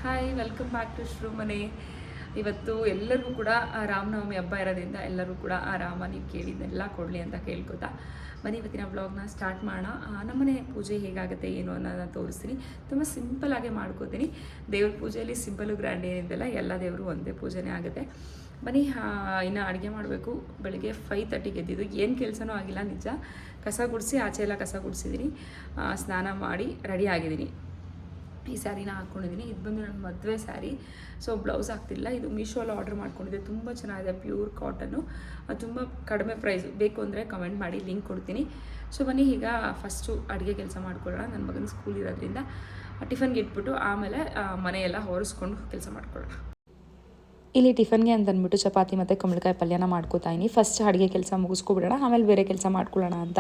Hi, welcome back to shrew ಮನೆ. ಇವತ್ತು ಎಲ್ಲರಿಗೂ ಕೂಡ ರಾಮನವಮಿ ಹಬ್ಬ ಇರೋದ್ರಿಂದ ಎಲ್ಲರೂ ಕೂಡ ಆ ರಾಮ ನೀವು ಕೇಳಿದ್ದೆಲ್ಲ ಕೊಡಲಿ ಅಂತ ಕೇಳ್ಕೊತಾ ಬನ್ನಿ ಇವತ್ತಿನ ವ್ಲಾಗ್ನ ಸ್ಟಾರ್ಟ್ ಮಾಡೋಣ. ನಮ್ಮನೆ ಪೂಜೆ ಹೇಗಾಗುತ್ತೆ ಏನು ಅನ್ನೋದನ್ನ ತೋರಿಸ್ತೀನಿ. ತುಂಬ ಸಿಂಪಲ್ಲಾಗೆ ಮಾಡ್ಕೋತೀನಿ. ದೇವ್ರ ಪೂಜೆಯಲ್ಲಿ ಸಿಂಪಲ್ಲು ಗ್ರ್ಯಾಂಡ್ ಏನಿದೆಲ್ಲ ಎಲ್ಲ ದೇವರು ಒಂದೇ ಪೂಜೆನೇ ಆಗುತ್ತೆ. ಬನ್ನಿ, ಇನ್ನು ಅಡುಗೆ ಮಾಡಬೇಕು. ಬೆಳಗ್ಗೆ 5:30ಗೆ ಎದ್ದಿದ್ದು, ಏನು ಕೆಲಸನೂ ಆಗಿಲ್ಲ ನಿಜ. ಕಸ ಗುಡಿಸಿ, ಆಚೆ ಎಲ್ಲ ಕಸ ಗುಡಿಸಿದ್ದೀನಿ, ಸ್ನಾನ ಮಾಡಿ ರೆಡಿ ಆಗಿದ್ದೀನಿ. ಈ ಸ್ಯಾರಿನ ಹಾಕ್ಕೊಂಡಿದ್ದೀನಿ. ಇದು ಬಂದು ನನ್ನ ಮದುವೆ ಸ್ಯಾರಿ. ಸೊ ಬ್ಲೌಸ್ ಆಗ್ತಿಲ್ಲ. ಇದು ಮೀಶೋಲ್ಲಿ ಆರ್ಡರ್ ಮಾಡ್ಕೊಂಡಿದ್ದೆ. ತುಂಬ ಚೆನ್ನಾಗಿದೆ, ಪ್ಯೂರ್ ಕಾಟನ್ನು, ತುಂಬ ಕಡಿಮೆ ಪ್ರೈಸು. ಬೇಕು ಅಂದರೆ ಕಮೆಂಟ್ ಮಾಡಿ, ಲಿಂಕ್ ಕೊಡ್ತೀನಿ. ಸೊ ಬನ್ನಿ, ಈಗ ಫಸ್ಟು ಅಡುಗೆ ಕೆಲಸ ಮಾಡ್ಕೊಳ್ಳೋಣ. ನನ್ನ ಮಗನ ಸ್ಕೂಲ್ ಇರೋದ್ರಿಂದ ಟಿಫನ್ಗೆ ಇಟ್ಬಿಟ್ಟು ಆಮೇಲೆ ಮನೆಯೆಲ್ಲ ಹೊರಿಸ್ಕೊಂಡು ಕೆಲಸ ಮಾಡ್ಕೊಳ್ಳೋಣ. ಇಲ್ಲಿ ಟಿಫನ್ಗೆ ಅಂತ ಅಂದ್ಬಿಟ್ಟು ಚಪಾತಿ ಮತ್ತು ಕುಂಬಳಕಾಯಿ ಪಲ್ಯನ ಮಾಡ್ಕೋತಾಯಿನಿ. ಫಸ್ಟ್ ಅಡುಗೆ ಕೆಲಸ ಮುಗಿಸ್ಕೊಬಿಡೋಣ, ಆಮೇಲೆ ಬೇರೆ ಕೆಲಸ ಮಾಡ್ಕೊಳ್ಳೋಣ ಅಂತ.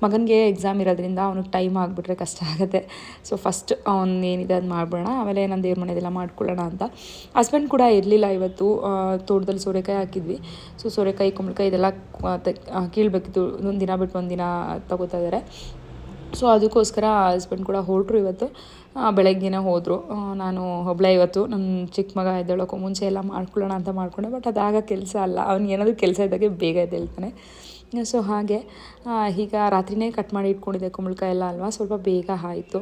ಮಗನಿಗೆ ಎಕ್ಸಾಮ್ ಇರೋದ್ರಿಂದ ಅವ್ನಿಗೆ ಟೈಮ್ ಆಗಿಬಿಟ್ರೆ ಕಷ್ಟ ಆಗುತ್ತೆ. ಸೊ ಫಸ್ಟ್ ಅವ್ನು ಏನಿದೆ ಅದು ಮಾಡ್ಬಿಡೋಣ, ಆಮೇಲೆ ನಾನು ದೇವ್ರ ಮನೆಯದೆಲ್ಲ ಮಾಡ್ಕೊಳ್ಳೋಣ ಅಂತ. ಹಸ್ಬೆಂಡ್ ಕೂಡ ಇರಲಿಲ್ಲ ಇವತ್ತು. ತೋಟದಲ್ಲಿ ಸೋರೆಕಾಯಿ ಹಾಕಿದ್ವಿ. ಸೊ ಸೋರೆಕಾಯಿ ಕುಂಬಳಕಾಯಿ ಇದೆಲ್ಲ ಕೀಳ್ಬೇಕಿತ್ತು. ಒಂದು ದಿನ ಬಿಟ್ಟು ಒಂದಿನ ತಗೋತಾ ಇದ್ದಾರೆ. ಸೊ ಅದಕ್ಕೋಸ್ಕರ ಹಸ್ಬೆಂಡ್ ಕೂಡ ಹೊರಟ್ರು ಇವತ್ತು. ಬೆಳಗ್ಗೆನೇ ಹೋದರು. ನಾನು ಒಬ್ಬಳೇ ಇವತ್ತು. ನನ್ನ ಚಿಕ್ಕ ಮಗ ಎದ್ದೇಳೋಕ್ಕೂ ಮುಂಚೆ ಎಲ್ಲ ಮಾಡ್ಕೊಳ್ಳೋಣ ಅಂತ ಮಾಡಿಕೊಂಡೆ. ಬಟ್ ಅದಾಗ ಕೆಲಸ ಅಲ್ಲ, ಅವ್ನಿಗೆ ಏನಾದರೂ ಕೆಲಸ ಇದ್ದಾಗೆ ಬೇಗ ಎದ್ದೇಳ್ತಾನೆ. ಸೊ ಹಾಗೆ ಈಗ ರಾತ್ರಿನೇ ಕಟ್ ಮಾಡಿ ಇಟ್ಕೊಂಡಿದ್ದೆ ಕುಂಬಳಕಾಯಿ ಎಲ್ಲ ಅಲ್ವಾ, ಸ್ವಲ್ಪ ಬೇಗ ಆಯಿತು.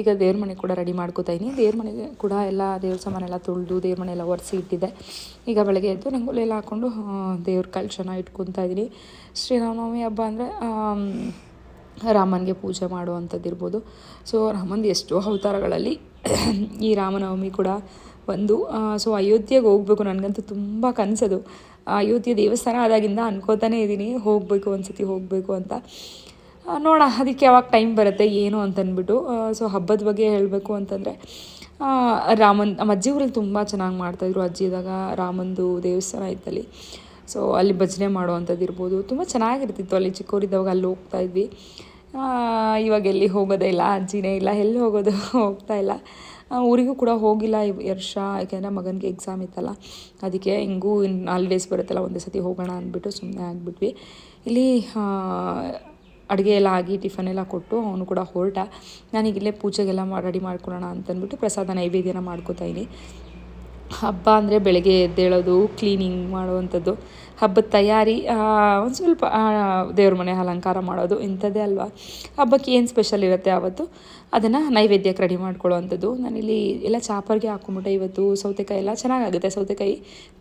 ಈಗ ದೇವ್ರ ಮನೆ ಕೂಡ ರೆಡಿ ಮಾಡ್ಕೋತಾಯಿನಿ. ದೇವ್ರ ಮನೆಗೆ ಕೂಡ ಎಲ್ಲ ದೇವ್ರ ಸಾಮಾನೆಲ್ಲ ತೊಳೆದು ದೇವ್ರ ಮನೆಯೆಲ್ಲ ಒರೆಸಿ ಇಟ್ಟಿದ್ದೆ. ಈಗ ಬೆಳಗ್ಗೆ ಎದ್ದು ರಂಗೋಲಿ ಎಲ್ಲ ಹಾಕ್ಕೊಂಡು ದೇವ್ರ ಕಲಶನ ಇಟ್ಕೊತಾ ಇದ್ದೀನಿ. ಶ್ರೀರಾಮನವಮಿ ಹಬ್ಬ ಅಂದರೆ ರಾಮನಿಗೆ ಪೂಜೆ ಮಾಡುವಂಥದ್ದು ಇರ್ಬೋದು. ಸೊ ರಾಮಂದು ಎಷ್ಟೋ ಅವತಾರಗಳಲ್ಲಿ ಈ ರಾಮನವಮಿ ಕೂಡ ಒಂದು. ಸೊ ಅಯೋಧ್ಯೆಗೆ ಹೋಗಬೇಕು, ನನಗಂತೂ ತುಂಬ ಕನಸದು. ಅಯೋಧ್ಯೆ ದೇವಸ್ಥಾನ ಆದಾಗಿಂದ ಅನ್ಕೋತಾನೆ ಇದ್ದೀನಿ, ಹೋಗಬೇಕು ಒಂದ್ಸತಿ ಹೋಗಬೇಕು ಅಂತ. ನೋಡೋಣ ಅದಕ್ಕೆ ಯಾವಾಗ ಟೈಮ್ ಬರುತ್ತೆ ಏನು ಅಂತಂದ್ಬಿಟ್ಟು. ಸೊ ಹಬ್ಬದ ಬಗ್ಗೆ ಹೇಳಬೇಕು ಅಂತಂದರೆ, ನಮ್ಮ ಅಜ್ಜಿ ಊರಲ್ಲಿ ತುಂಬ ಚೆನ್ನಾಗಿ ಮಾಡ್ತಾಯಿದ್ರು. ಅಜ್ಜಿ ಇದ್ದಾಗ ರಾಮಂದು ದೇವಸ್ಥಾನ ಇತ್ತಲ್ಲಿ. ಸೊ ಅಲ್ಲಿ ಭಜನೆ ಮಾಡುವಂಥದ್ದು ಇರ್ಬೋದು, ತುಂಬ ಚೆನ್ನಾಗಿರ್ತಿತ್ತು. ಅಲ್ಲಿ ಚಿಕ್ಕವರಿದ್ದವಾಗ ಅಲ್ಲಿ ಹೋಗ್ತಾಯಿದ್ವಿ. ಇವಾಗ ಎಲ್ಲಿ ಹೋಗೋದೇ ಇಲ್ಲ, ಅಜ್ಜಿನೇ ಇಲ್ಲ, ಎಲ್ಲಿ ಹೋಗೋದು ಹೋಗ್ತಾ ಇಲ್ಲ. ಊರಿಗೂ ಕೂಡ ಹೋಗಿಲ್ಲ ಈ ವರ್ಷ, ಯಾಕೆಂದರೆ ಮಗನಿಗೆ ಎಕ್ಸಾಮ್ ಇತ್ತಲ್ಲ. ಅದಕ್ಕೆ ಹಿಂಗೂ ಹಾಲಿಡೇಸ್ ಬರುತ್ತಲ್ಲ, ಒಂದೇ ಸತಿ ಹೋಗೋಣ ಅಂದ್ಬಿಟ್ಟು ಸುಮ್ಮನೆ ಆಗಿಬಿಟ್ವಿ. ಇಲ್ಲಿ ಅಡುಗೆ ಎಲ್ಲ ಆಗಿ ಟಿಫನ್ ಎಲ್ಲ ಕೊಟ್ಟು ಅವನು ಕೂಡ ಹೊರಟ. ನಾನೀಗಿಲ್ಲೇ ಪೂಜೆಗೆಲ್ಲ ರೆಡಿ ಮಾಡ್ಕೊಳ್ಳೋಣ ಅಂತಂದ್ಬಿಟ್ಟು ಪ್ರಸಾದ ನೈವೇದ್ಯನ ಮಾಡ್ಕೋತಾಯಿನಿ. ಹಬ್ಬ ಅಂದರೆ ಬೆಳಗ್ಗೆ ಎದ್ದೇಳೋದು, ಕ್ಲೀನಿಂಗ್ ಮಾಡುವಂಥದ್ದು, ಹಬ್ಬದ ತಯಾರಿ, ಒಂದು ಸ್ವಲ್ಪ ದೇವ್ರ ಮನೆ ಅಲಂಕಾರ ಮಾಡೋದು, ಇಂಥದ್ದೇ ಅಲ್ವಾ. ಹಬ್ಬಕ್ಕೆ ಏನು ಸ್ಪೆಷಲ್ ಇರುತ್ತೆ ಆವತ್ತು ಅದನ್ನು ನೈವೇದ್ಯಕ್ಕೆ ರೆಡಿ ಮಾಡ್ಕೊಳ್ಳೋವಂಥದ್ದು. ನಾನಿಲ್ಲಿ ಎಲ್ಲ ಚಾಪರ್ಗೆ ಹಾಕ್ಕೊಂಬಿಟ್ಟೆ ಇವತ್ತು. ಸೌತೆಕಾಯಿ ಎಲ್ಲ ಚೆನ್ನಾಗಾಗುತ್ತೆ. ಸೌತೆಕಾಯಿ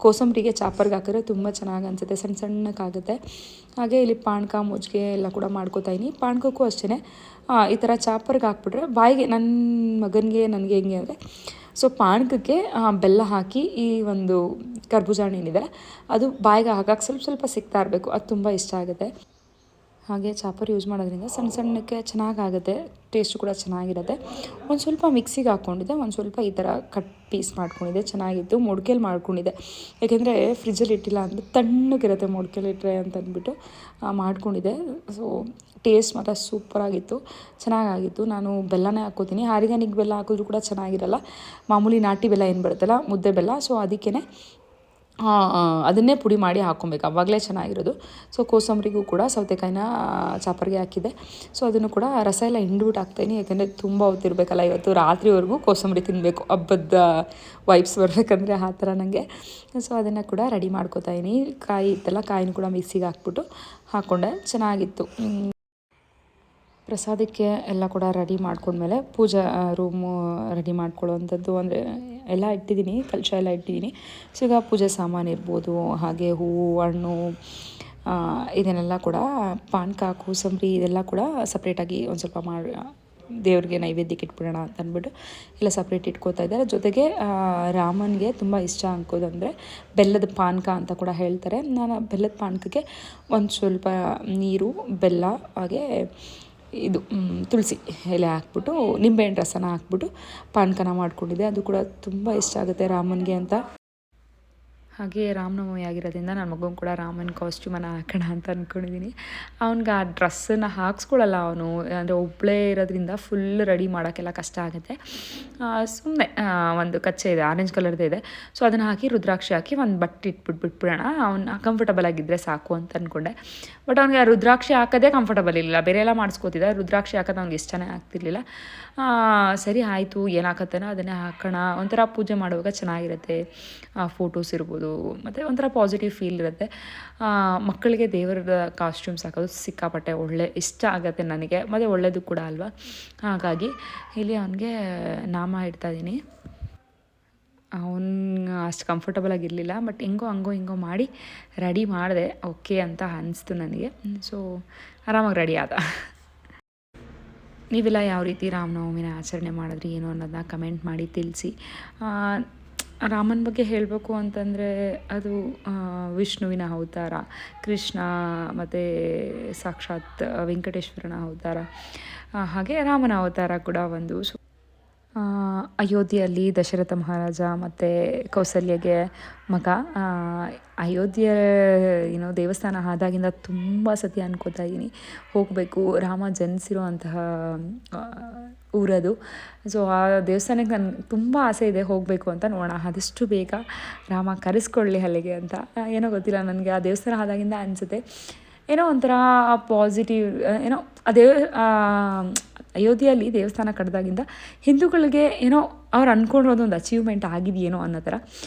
ಕೋಸಂಬರಿಗೆ ಚಾಪರ್ಗೆ ಹಾಕಿದ್ರೆ ತುಂಬ ಚೆನ್ನಾಗಿ ಅನಿಸುತ್ತೆ, ಸಣ್ಣ ಸಣ್ಣಕ್ಕಾಗುತ್ತೆ. ಹಾಗೆ ಇಲ್ಲಿ ಪಾನಕ ಮಜ್ಜಿಗೆ ಎಲ್ಲ ಕೂಡ ಮಾಡ್ಕೋತಾಯಿನಿ. ಪಾನಕಕ್ಕೂ ಅಷ್ಟೇ ಈ ಥರ ಚಾಪರ್ಗೆ ಹಾಕ್ಬಿಟ್ರೆ ಬಾಯಿಗೆ, ನನ್ನ ಮಗನಿಗೆ ನನಗೆ ಹೆಂಗೆ ಅಂದರೆ, ಸೊ ಪಾನಕಕ್ಕೆ ಬೆಲ್ಲ ಹಾಕಿ ಈ ಒಂದು ಕರ್ಬೂಜ ಹಣ್ಣು ಏನಿದೆ ಅದು ಬಾಯಿಗೆ ಹಾಕಕ್ಕೆ ಸ್ವಲ್ಪ ಸ್ವಲ್ಪ ಸಿಗ್ತಾ ಇರಬೇಕು, ಅದು ತುಂಬ ಇಷ್ಟ ಆಗುತ್ತೆ. ಹಾಗೆ ಚಾಪರ್ ಯೂಸ್ ಮಾಡೋದ್ರಿಂದ ಸಣ್ಣ ಸಣ್ಣಕ್ಕೆ ಚೆನ್ನಾಗಾಗುತ್ತೆ, ಟೇಸ್ಟ್ ಕೂಡ ಚೆನ್ನಾಗಿರುತ್ತೆ. ಒಂದು ಸ್ವಲ್ಪ ಮಿಕ್ಸಿಗೆ ಹಾಕ್ಕೊಂಡಿದ್ದೆ, ಒಂದು ಸ್ವಲ್ಪ ಈ ಥರ ಕಟ್ ಪೀಸ್ ಮಾಡ್ಕೊಂಡಿದ್ದೆ, ಚೆನ್ನಾಗಿತ್ತು. ಮೊಡ್ಕೆಲಿ ಮಾಡ್ಕೊಂಡಿದ್ದೆ, ಯಾಕೆಂದರೆ ಫ್ರಿಜ್ಜಲ್ಲಿ ಇಟ್ಟಿಲ್ಲ ಅಂದರೆ ತಣ್ಣಗಿರುತ್ತೆ ಮೊಡ್ಕೆಲಿ ಇಟ್ಟರೆ ಅಂತಂದ್ಬಿಟ್ಟು ಮಾಡ್ಕೊಂಡಿದ್ದೆ. ಸೊ ಟೇಸ್ಟ್ ಮಾತ್ರ ಸೂಪರಾಗಿತ್ತು, ಚೆನ್ನಾಗಾಗಿತ್ತು. ನಾನು ಬೆಲ್ಲನೇ ಹಾಕ್ಕೋತೀನಿ. ಆರ್ಗ್ಯಾನಿಕ್ ಬೆಲ್ಲ ಹಾಕಿದ್ರೂ ಕೂಡ ಚೆನ್ನಾಗಿರಲ್ಲ, ಮಾಮೂಲಿ ನಾಟಿ ಬೆಲ್ಲ ಏನು ಬರುತ್ತಲ್ಲ, ಮುದ್ದೆ ಬೆಲ್ಲ. ಸೊ ಅದಕ್ಕೇ ಅದನ್ನೇ ಪುಡಿ ಮಾಡಿ ಹಾಕ್ಕೊಬೇಕು, ಆವಾಗಲೇ ಚೆನ್ನಾಗಿರೋದು. ಸೊ ಕೋಸಂಬರಿಗೂ ಕೂಡ ಸೌತೆಕಾಯಿನ ಚಾಪರ್ಗೆ ಹಾಕಿದೆ. ಸೊ ಅದನ್ನು ಕೂಡ ರಸ ಎಲ್ಲ ಹಿಂಡ್ಬಿಟ್ಟು ಹಾಕ್ತಾಯಿನಿ, ಯಾಕೆಂದರೆ ತುಂಬ ಹೊತ್ತಿರಬೇಕಲ್ಲ, ಇವತ್ತು ರಾತ್ರಿವರೆಗೂ ಕೋಸಂಬರಿ ತಿನ್ನಬೇಕು, ಹಬ್ಬದ ವೈಬ್ಸ್ ಬರಬೇಕಂದ್ರೆ ಆ ಥರ ನನಗೆ. ಸೊ ಅದನ್ನು ಕೂಡ ರೆಡಿ ಮಾಡ್ಕೋತಾಯಿನಿ. ಕಾಯಿ ಇತ್ತಲ್ಲ, ಕಾಯಿನೂ ಕೂಡ ಮಿಕ್ಸಿಗೆ ಹಾಕ್ಬಿಟ್ಟು ಹಾಕ್ಕೊಂಡೆ, ಚೆನ್ನಾಗಿತ್ತು. ಪ್ರಸಾದಕ್ಕೆ ಎಲ್ಲ ಕೂಡ ರೆಡಿ ಮಾಡ್ಕೊಂಡ್ಮೇಲೆ ಪೂಜಾ ರೂಮು ರೆಡಿ ಮಾಡ್ಕೊಳ್ಳೋವಂಥದ್ದು, ಅಂದರೆ ಎಲ್ಲ ಇಟ್ಟಿದ್ದೀನಿ, ಕಲಶ ಎಲ್ಲ ಇಟ್ಟಿದ್ದೀನಿ. ಸೊ ಈಗ ಪೂಜೆ ಸಾಮಾನು ಇರ್ಬೋದು, ಹಾಗೆ ಹೂವು ಹಣ್ಣು ಇದನ್ನೆಲ್ಲ ಕೂಡ ಪಾನಕ ಕೋಸಂಬರಿ ಇದೆಲ್ಲ ಕೂಡ ಸಪ್ರೇಟಾಗಿ ಒಂದು ಸ್ವಲ್ಪ ಮಾಡಿ ದೇವ್ರಿಗೆ ನೈವೇದ್ಯಕ್ಕೆ ಇಟ್ಬಿಡೋಣ ಅಂತ ಅಂದ್ಬಿಟ್ಟು ಎಲ್ಲ ಸಪ್ರೇಟ್ ಇಟ್ಕೋತಾ ಇದ್ದಾರೆ. ಜೊತೆಗೆ ರಾಮನಿಗೆ ತುಂಬ ಇಷ್ಟ ಅನ್ಕೋದಂದರೆ ಬೆಲ್ಲದ ಪಾನಕ ಅಂತ ಕೂಡ ಹೇಳ್ತಾರೆ. ನಾನು ಬೆಲ್ಲದ ಪಾನಕಕ್ಕೆ ಒಂದು ಸ್ವಲ್ಪ ನೀರು, ಬೆಲ್ಲ, ಹಾಗೆ ಇದು ತುಳಸಿ ಎಲೆ ಹಾಕ್ಬಿಟ್ಟು ನಿಂಬೆಹಣ್ಣು ರಸನ ಹಾಕ್ಬಿಟ್ಟು ಪಾನಕನ ಮಾಡ್ಕೊಂಡಿದ್ದೆ. ಅದು ಕೂಡ ತುಂಬ ಇಷ್ಟ ಆಗುತ್ತೆ ರಾಮನಿಗೆ ಅಂತ. ಹಾಗೆ ರಾಮನವಮಿ ಆಗಿರೋದ್ರಿಂದ ನನ್ನ ಮಗನ ಕೂಡ ರಾಮನ ಕಾಸ್ಟ್ಯೂಮನ್ನು ಹಾಕೋಣ ಅಂತ ಅಂದ್ಕೊಂಡಿದ್ದೀನಿ. ಅವ್ನಿಗೆ ಆ ಡ್ರೆಸ್ಸನ್ನು ಹಾಕ್ಸ್ಕೊಳ್ಳಲ್ಲ ಅವನು, ಅಂದರೆ ಒಬ್ಬಳೇ ಇರೋದ್ರಿಂದ ಫುಲ್ ರೆಡಿ ಮಾಡೋಕ್ಕೆಲ್ಲ ಕಷ್ಟ ಆಗುತ್ತೆ. ಸುಮ್ಮನೆ ಒಂದು ಕಚ್ಚೆ ಇದೆ, ಆರೆಂಜ್ ಕಲರ್ದೇ ಇದೆ. ಸೊ ಅದನ್ನು ಹಾಕಿ ರುದ್ರಾಕ್ಷಿ ಹಾಕಿ ಒಂದು ಬಟ್ಟೆ ಬಿಟ್ಬಿಡೋಣ, ಅವ್ನು ಕಂಫರ್ಟಬಲ್ ಆಗಿದ್ದರೆ ಸಾಕು ಅಂತ ಅಂದ್ಕೊಂಡೆ. ಬಟ್ ಅವ್ನಿಗೆ ಆ ರುದ್ರಾಕ್ಷಿ ಹಾಕೋದೇ ಕಂಫರ್ಟಬಲ್ ಇಲ್ಲ, ಬೇರೆ ಎಲ್ಲ ಮಾಡಿಸ್ಕೋತಿದ್ದ, ರುದ್ರಾಕ್ಷಿ ಹಾಕೋದು ಅವ್ನಿಗೆ ಇಷ್ಟನೇ ಆಗ್ತಿರ್ಲಿಲ್ಲ. ಸರಿ ಆಯಿತು, ಏನು ಹಾಕತ್ತೇನೋ ಅದನ್ನೇ ಹಾಕೋಣ, ಒಂಥರ ಪೂಜೆ ಮಾಡುವಾಗ ಚೆನ್ನಾಗಿರುತ್ತೆ, ಫೋಟೋಸ್ ಇರ್ಬೋದು, ಮತ್ತು ಒಂಥರ ಪಾಸಿಟಿವ್ ಫೀಲ್ ಇರುತ್ತೆ. ಮಕ್ಕಳಿಗೆ ದೇವರದ ಕಾಸ್ಟ್ಯೂಮ್ಸ್ ಹಾಕೋದು ಸಿಕ್ಕಾಪಟ್ಟೆ ಇಷ್ಟ ಆಗುತ್ತೆ ನನಗೆ, ಮತ್ತು ಒಳ್ಳೆಯದು ಕೂಡ ಅಲ್ವಾ. ಹಾಗಾಗಿ ಇಲ್ಲಿ ಅವನಿಗೆ ನಾಮ ಇಡ್ತಾಯಿದ್ದೀನಿ. ಅವನು ಅಷ್ಟು ಕಂಫರ್ಟಬಲ್ ಆಗಿರಲಿಲ್ಲ, ಬಟ್ ಹಿಂಗೋ ಮಾಡಿ ರೆಡಿ ಮಾಡಿದೆ. ಓಕೆ ಅಂತ ಅನಿಸ್ತು ನನಗೆ. ಸೊ ಆರಾಮಾಗಿ ರೆಡಿ ಆದ. ನೀವೆಲ್ಲ ಯಾವ ರೀತಿ ರಾಮನವಮಿನ ಆಚರಣೆ ಮಾಡಿದ್ರಿ ಏನು ಅನ್ನೋದನ್ನ ಕಮೆಂಟ್ ಮಾಡಿ ತಿಳಿಸಿ. ರಾಮನ ಬಗ್ಗೆ ಹೇಳಬೇಕು ಅಂತಂದರೆ ಅದು ವಿಷ್ಣುವಿನ ಅವತಾರ, ಕೃಷ್ಣ ಮತ್ತು ಸಾಕ್ಷಾತ್ ವೆಂಕಟೇಶ್ವರನ ಅವತಾರ, ಹಾಗೆ ರಾಮನ ಅವತಾರ ಕೂಡ ಒಂದು. ಅಯೋಧ್ಯೆಯಲ್ಲಿ ದಶರಥ ಮಹಾರಾಜ ಮತ್ತು ಕೌಸಲ್ಯಗೆ ಮಗ. ಅಯೋಧ್ಯೆ ದೇವಸ್ಥಾನ ಆದಾಗಿಂದ ತುಂಬ ಸತಿ ಅನ್ಕೋತಾ ಇದ್ದೀನಿ ಹೋಗಬೇಕು, ರಾಮ ಜನಿಸಿರೋ ಅಂತಹ ಊರದು. ಸೊ ಆ ದೇವಸ್ಥಾನಕ್ಕೆ ನನಗೆ ತುಂಬ ಆಸೆ ಇದೆ ಹೋಗಬೇಕು ಅಂತ. ನೋಡೋಣ ಆದಷ್ಟು ಬೇಗ ರಾಮ ಕರೆಸ್ಕೊಳ್ಳಿ ಅಲ್ಲಿಗೆ ಅಂತ. ಏನೋ ಗೊತ್ತಿಲ್ಲ, ನನಗೆ ಆ ದೇವಸ್ಥಾನ ಆದಾಗಿಂದ ಅನಿಸುತ್ತೆ ಏನೋ ಒಂಥರ ಪಾಸಿಟಿವ್, ಏನೋ ಅದೇ ಅಯೋಧ್ಯೆಯಲ್ಲಿ ದೇವಸ್ಥಾನ ಕಟ್ಟಿದಾಗಿಂದ ಹಿಂದೂಗಳಿಗೆ ಏನೋ ಅವ್ರು ಅಂದ್ಕೊಂಡಿರೋದು ಒಂದು ಅಚೀವ್ಮೆಂಟ್ ಆಗಿದೆಯೇನೋ ಅನ್ನೋ ಥರ.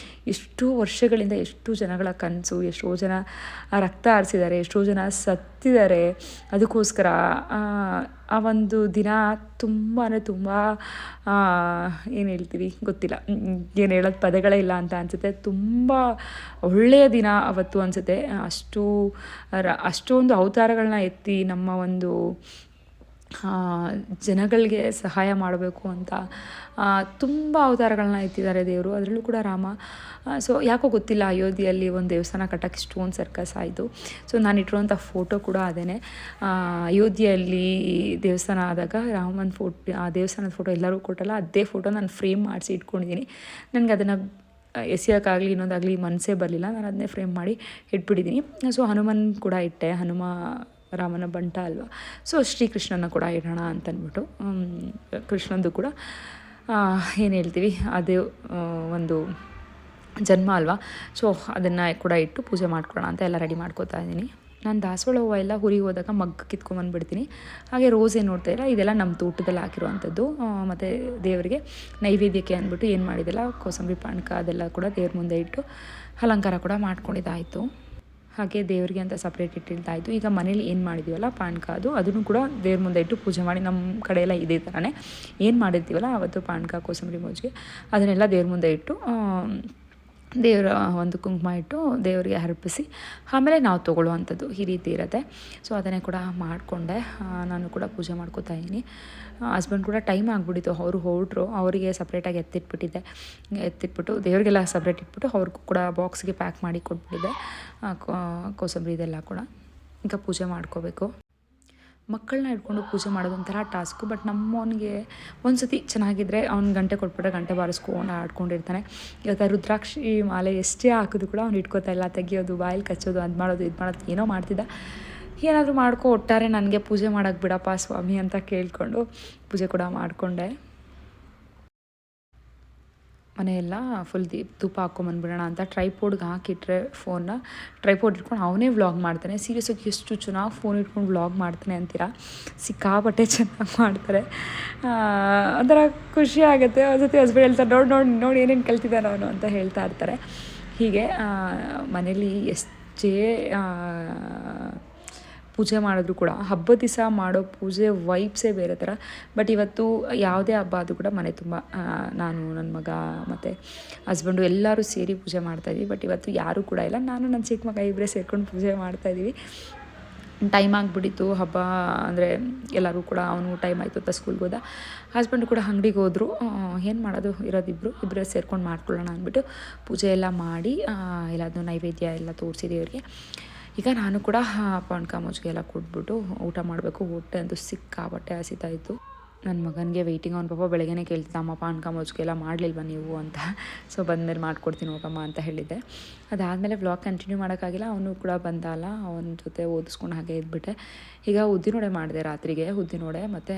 ಎಷ್ಟೋ ವರ್ಷಗಳಿಂದ ಎಷ್ಟೋ ಜನಗಳ ಕನಸು, ಎಷ್ಟೋ ಜನ ರಕ್ತ ಹರಿಸಿದ್ದಾರೆ, ಎಷ್ಟೋ ಜನ ಸತ್ತಿದ್ದಾರೆ ಅದಕ್ಕೋಸ್ಕರ. ಆ ಒಂದು ದಿನ ತುಂಬ ಏನು ಹೇಳ್ತೀವಿ ಗೊತ್ತಿಲ್ಲ, ಏನು ಹೇಳೋದು ಪದಗಳೇ ಇಲ್ಲ ಅಂತ ಅನಿಸುತ್ತೆ. ತುಂಬ ಒಳ್ಳೆಯ ದಿನ ಅವತ್ತು ಅನಿಸುತ್ತೆ. ಅಷ್ಟೊಂದು ಅವತಾರಗಳನ್ನ ಎತ್ತಿ ನಮ್ಮ ಒಂದು ಜನಗಳಿಗೆ ಸಹಾಯ ಮಾಡಬೇಕು ಅಂತ ತುಂಬ ಅವತಾರಗಳನ್ನ ಎತ್ತಿದ್ದಾರೆ ದೇವರು, ಅದರಲ್ಲೂ ಕೂಡ ರಾಮ. ಸೊ ಯಾಕೋ ಗೊತ್ತಿಲ್ಲ, ಅಯೋಧ್ಯೆಯಲ್ಲಿ ಒಂದು ದೇವಸ್ಥಾನ ಕಟ್ಟೋಕ್ಕೆ ಇಷ್ಟೊಂದು ಸರ್ಕಸ್ ಆಯಿತು. ಸೊ ನಾನು ಇಟ್ಟಿರುವಂಥ ಫೋಟೋ ಕೂಡ ಅದೇ. ಅಯೋಧ್ಯೆಯಲ್ಲಿ ದೇವಸ್ಥಾನ ಆದಾಗ ರಾಮನ ಆ ದೇವಸ್ಥಾನದ ಫೋಟೋ ಎಲ್ಲರೂ ಕೊಟ್ಟಲ್ಲ, ಅದೇ ಫೋಟೋ ನಾನು ಫ್ರೇಮ್ ಮಾಡಿಸಿ ಇಟ್ಕೊಂಡಿದ್ದೀನಿ. ನನಗೆ ಅದನ್ನು ಎಸೆಯೋಕ್ಕಾಗಲಿ ಇನ್ನೊಂದಾಗಲಿ ಮನಸ್ಸೇ ಬರಲಿಲ್ಲ, ನಾನು ಅದನ್ನೇ ಫ್ರೇಮ್ ಮಾಡಿ ಇಟ್ಬಿಟ್ಟಿದ್ದೀನಿ. ಸೊ ಹನುಮನ್ ಕೂಡ ಇಟ್ಟೆ, ರಾಮನ ಬಂಟ ಅಲ್ವಾ. ಸೊ ಶ್ರೀಕೃಷ್ಣನ ಕೂಡ ಇಡೋಣ ಅಂತಂದ್ಬಿಟ್ಟು, ಕೃಷ್ಣಂದು ಕೂಡ ಏನು ಹೇಳ್ತೀವಿ ಅದೇ ಒಂದು ಜನ್ಮ ಅಲ್ವಾ. ಸೊ ಅದನ್ನು ಕೂಡ ಇಟ್ಟು ಪೂಜೆ ಮಾಡ್ಕೊಳ್ಳೋಣ ಅಂತ ಎಲ್ಲ ರೆಡಿ ಮಾಡ್ಕೋತಾ ಇದ್ದೀನಿ. ನಾನು ದಾಸವಾಳ ಹೂವು ಎಲ್ಲ ಊರಿಗೆ ಹೋದಾಗ ಮಗ್ಗು ಕಿತ್ಕೊಂಬಂದುಬಿಡ್ತೀನಿ. ಹಾಗೆ ರೋಸ್ ಏನು ನೋಡ್ತಾ ಇಲ್ಲ, ಇದೆಲ್ಲ ನಮ್ಮ ತೋಟದಲ್ಲಿ ಹಾಕಿರುವಂಥದ್ದು. ಮತ್ತು ದೇವರಿಗೆ ನೈವೇದ್ಯಕ್ಕೆ ಅಂದ್ಬಿಟ್ಟು ಏನು ಮಾಡಿದೆಲ್ಲ ಕೋಸಂಬರಿ ಪಾನಕ ಅದೆಲ್ಲ ಕೂಡ ದೇವ್ರ ಮುಂದೆ ಇಟ್ಟು ಅಲಂಕಾರ ಕೂಡ ಮಾಡ್ಕೊಂಡಿದ್ದಾಯಿತು. ಹಾಗೆ ದೇವರಿಗೆ ಅಂತ ಸಪ್ರೇಟ್ ಇಟ್ಟಿದ್ದಾಯಿತು. ಈಗ ಮನೇಲಿ ಏನು ಮಾಡಿದ್ದೀವಲ್ಲ ಪಾನಕ ಅದನ್ನು ಕೂಡ ದೇವ್ರ ಮುಂದೆ ಇಟ್ಟು ಪೂಜೆ ಮಾಡಿ, ನಮ್ಮ ಕಡೆ ಎಲ್ಲ ಇದೇ ಥರನೇ ಏನು ಮಾಡಿರ್ತೀವಲ್ಲ ಅವತ್ತು ಪಾನಕ ಕೋಸಂಬರಿ ಮಜ್ಜಿಗೆ ಅದನ್ನೆಲ್ಲ ದೇವ್ರ ಮುಂದೆ ಇಟ್ಟು ದೇವರ ಒಂದು ಕುಂಕುಮ ಇಟ್ಟು ದೇವರಿಗೆ ಅರ್ಪಿಸಿ ಆಮೇಲೆ ನಾವು ತೊಗೊಳ್ಳುವಂಥದ್ದು ಈ ರೀತಿ ಇರುತ್ತೆ. ಸೊ ಅದನ್ನೇ ಕೂಡ ಮಾಡಿಕೊಂಡೆ, ನಾನು ಕೂಡ ಪೂಜೆ ಮಾಡ್ಕೋತಾ ಇದ್ದೀನಿ. ಹಸ್ಬೆಂಡ್ ಕೂಡ ಟೈಮ್ ಆಗಿಬಿಟ್ಟಿತ್ತು, ಅವರು ಹೊರಟ್ರು, ಅವರಿಗೆ ಸಪ್ರೇಟಾಗಿ ಎತ್ತಿಟ್ಬಿಟ್ಟು ದೇವರಿಗೆಲ್ಲ ಸಪ್ರೇಟ್ ಇಟ್ಬಿಟ್ಟು ಅವ್ರಿಗೂ ಕೂಡ ಬಾಕ್ಸ್ಗೆ ಪ್ಯಾಕ್ ಮಾಡಿ ಕೊಟ್ಬಿಟ್ಟಿದ್ದೆ ಕೋಸಂಬರಿ ಇದೆಲ್ಲ ಕೂಡ. ಈಗ ಪೂಜೆ ಮಾಡ್ಕೋಬೇಕು. ಮಕ್ಕಳನ್ನ ಹಿಡ್ಕೊಂಡು ಪೂಜೆ ಮಾಡೋದು ಒಂಥರ ಟಾಸ್ಕು. ಬಟ್ ನಮ್ಮವನಿಗೆ ಒಂದು ಸತಿ ಚೆನ್ನಾಗಿದ್ದರೆ ಅವ್ನು ಗಂಟೆ ಕೊಟ್ಬಿಟ್ರೆ ಗಂಟೆ ಬಾರಿಸ್ಕೊಂಡು ಆಡ್ಕೊಂಡಿರ್ತಾನೆ. ಇವತ್ತು ರುದ್ರಾಕ್ಷಿ ಮಾಲೆ ಎಷ್ಟೇ ಹಾಕಿದ್ರು ಕೂಡ ಅವ್ನು ಇಟ್ಕೋತಾ ಇಲ್ಲ, ತೆಗಿಯೋದು, ಬಾಯಲ್ಲಿ ಕಚ್ಚೋದು, ಅದು ಮಾಡೋದು ಇದು ಮಾಡೋದು ಏನೋ ಮಾಡ್ತಿದ್ದ. ಏನಾದರೂ ಒಟ್ಟಾರೆ ನನಗೆ ಪೂಜೆ ಮಾಡೋಕ್ಕೆ ಬಿಡಪ್ಪ ಸ್ವಾಮಿ ಅಂತ ಕೇಳಿಕೊಂಡು ಪೂಜೆ ಕೂಡ ಮಾಡಿಕೊಂಡೆ. ಮನೆಯೆಲ್ಲ ಫುಲ್ ಧೂಪ ಹಾಕ್ಕೊಂಬಂದ್ಬಿಡೋಣ ಅಂತ ಟ್ರೈಪೋಡ್ಗೆ ಹಾಕಿಟ್ರೆ ಟ್ರೈಪೋಡ್ ಇಟ್ಕೊಂಡು ಅವನೇ ವ್ಲಾಗ್ ಮಾಡ್ತಾನೆ. ಸೀರಿಯಸ್ಸಾಗಿ ಎಷ್ಟು ಚೆನ್ನಾಗಿ ಫೋನ್ ಇಟ್ಕೊಂಡು ವ್ಲಾಗ್ ಮಾಡ್ತಾನೆ ಅಂತೀರಾ, ಸಿಕ್ಕಾಪಟ್ಟೆ ಚೆನ್ನಾಗಿ ಮಾಡ್ತಾರೆ. ಒಂಥರ ಖುಷಿ ಆಗುತ್ತೆ. ಒಂದು ಸತಿ ಹಸ್ಬೆಂಡ್ ಹೇಳ್ತಾರೆ, ನೋಡಿ ಏನೇನು ಕಲ್ತಿದ್ದಾನೆ ಅವನು ಅಂತ ಹೇಳ್ತಾ ಇರ್ತಾರೆ. ಹೀಗೆ ಮನೇಲಿ ಎಷ್ಟೇ ಪೂಜೆ ಮಾಡಿದ್ರು ಕೂಡ ಹಬ್ಬದ ದಿವಸ ಮಾಡೋ ಪೂಜೆ ವೈಬ್ಸೇ ಬೇರೆ ಥರ. ಬಟ್ ಇವತ್ತು ಯಾವುದೇ ಹಬ್ಬ ಆದರೂ ಕೂಡ ಮನೆ ತುಂಬ ನಾನು, ನನ್ನ ಮಗ ಮತ್ತು ಹಸ್ಬೆಂಡು ಎಲ್ಲರೂ ಸೇರಿ ಪೂಜೆ ಮಾಡ್ತಾಯಿದ್ವಿ. ಬಟ್ ಇವತ್ತು ಯಾರೂ ಕೂಡ ಇಲ್ಲ, ನಾನು ನನ್ನ ಚಿಕ್ಕ ಮಗ ಇಬ್ಬರೇ ಸೇರ್ಕೊಂಡು ಪೂಜೆ ಮಾಡ್ತಾಯಿದ್ದೀವಿ. ಟೈಮ್ ಆಗಿಬಿಟ್ಟಿತ್ತು, ಹಬ್ಬ ಅಂದರೆ ಎಲ್ಲರೂ ಕೂಡ ಅವನು ಟೈಮ್ ಆಯಿತು ಅಂತ ಸ್ಕೂಲ್ಗೆ ಹೋದ. ಹಸ್ಬೆಂಡು ಕೂಡ ಅಂಗಡಿಗೆ ಹೋದರು. ಏನು ಮಾಡೋದು, ಇಬ್ಬರೇ ಸೇರ್ಕೊಂಡು ಮಾಡ್ಕೊಳ್ಳೋಣ ಅಂದ್ಬಿಟ್ಟು ಪೂಜೆ ಎಲ್ಲ ಮಾಡಿ ಎಲ್ಲದನ್ನೂ ನೈವೇದ್ಯ ಎಲ್ಲ ತೋರಿಸಿದೆ ಅವರಿಗೆ. ಈಗ ನಾನು ಕೂಡ ಪಾನಕ ಮಜ್ಜಿಗೆ ಎಲ್ಲ ಕೊಟ್ಬಿಟ್ಟು ಊಟ ಮಾಡಬೇಕು. ಹೊಟ್ಟೆ ಅಂತೂ ಸಿಕ್ಕಾಪಟ್ಟೆ ಹಸಿತಾಯಿತ್ತು. ನನ್ನ ಮಗನಿಗೆ ವೆಯ್ಟಿಂಗ್. ಅವ್ನ ಪಾಪ ಬೆಳಗ್ಗೆನೇ ಕೇಳ್ತಿದ್ದ, ಅಮ್ಮ ಪಾನಕ ಮಜ್ಜಿಗೆ ಎಲ್ಲ ಮಾಡಲಿಲ್ವ ನೀವು ಅಂತ. ಸೊ ಬಂದಮೇಲೆ ಮಾಡ್ಕೊಡ್ತೀನಿ ಹೋಗಮ್ಮ ಅಂತ ಹೇಳಿದ್ದೆ. ಅದಾದಮೇಲೆ ವ್ಲಾಗ್ ಕಂಟಿನ್ಯೂ ಮಾಡೋಕ್ಕಾಗಿಲ್ಲ, ಅವನು ಕೂಡ ಬಂದ ಅಲ್ಲ, ಅವನ ಜೊತೆ ಓದಿಸ್ಕೊಂಡು ಹಾಗೆ ಇದ್ಬಿಟ್ಟೆ. ಈಗ ಉದ್ದಿನವಡೆ ಮಾಡಿದೆ ರಾತ್ರಿಗೆ, ಉದ್ದಿನವಡೆ ಮತ್ತು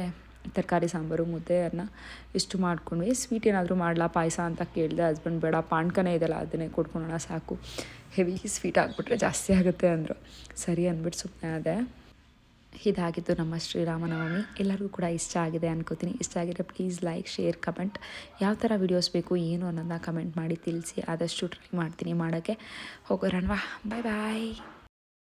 ತರಕಾರಿ ಸಾಂಬಾರು, ಮುದ್ದೆ, ಅನ್ನ ಇಷ್ಟು ಮಾಡ್ಕೊಂಡ್ವಿ. ಸ್ವೀಟ್ ಏನಾದರೂ ಮಾಡಲಾ ಪಾಯಸ ಅಂತ ಕೇಳಿದೆ. ಹಸ್ಬೆಂಡ್ ಬೇಡ ಪಾನಕನೇ ಇದೆಯಲ್ಲ ಅದನ್ನೇ ಕೊಡ್ಕೊಳೋಣ ಸಾಕು, ಹೆವಿ ಸ್ವೀಟ್ ಆಗಿಬಿಟ್ರೆ ಜಾಸ್ತಿ ಆಗುತ್ತೆ ಅಂದರು. ಸರಿ ಅಂದ್ಬಿಟ್ಟು ಸುಮ್ಮನೆ ಅದೇ. ಇದಾಗಿತ್ತು ನಮ್ಮ ಶ್ರೀರಾಮನವಮಿ. ಎಲ್ಲರಿಗೂ ಕೂಡ ಇಷ್ಟ ಆಗಿದೆ ಅನ್ಕೋತೀನಿ. ಇಷ್ಟ ಆಗಿದ್ರೆ ಪ್ಲೀಸ್ ಲೈಕ್, ಶೇರ್, ಕಮೆಂಟ್. ಯಾವ ಥರ ವೀಡಿಯೋಸ್ ಬೇಕು ಏನು ಅನ್ನೋದನ್ನ ಕಮೆಂಟ್ ಮಾಡಿ ತಿಳಿಸಿ. ಆದಷ್ಟು ಟ್ರೈ ಮಾಡ್ತೀನಿ ಮಾಡೋಕ್ಕೆ. ಹೋಗೋಣವಾ, ಬಾಯ್ ಬಾಯ್.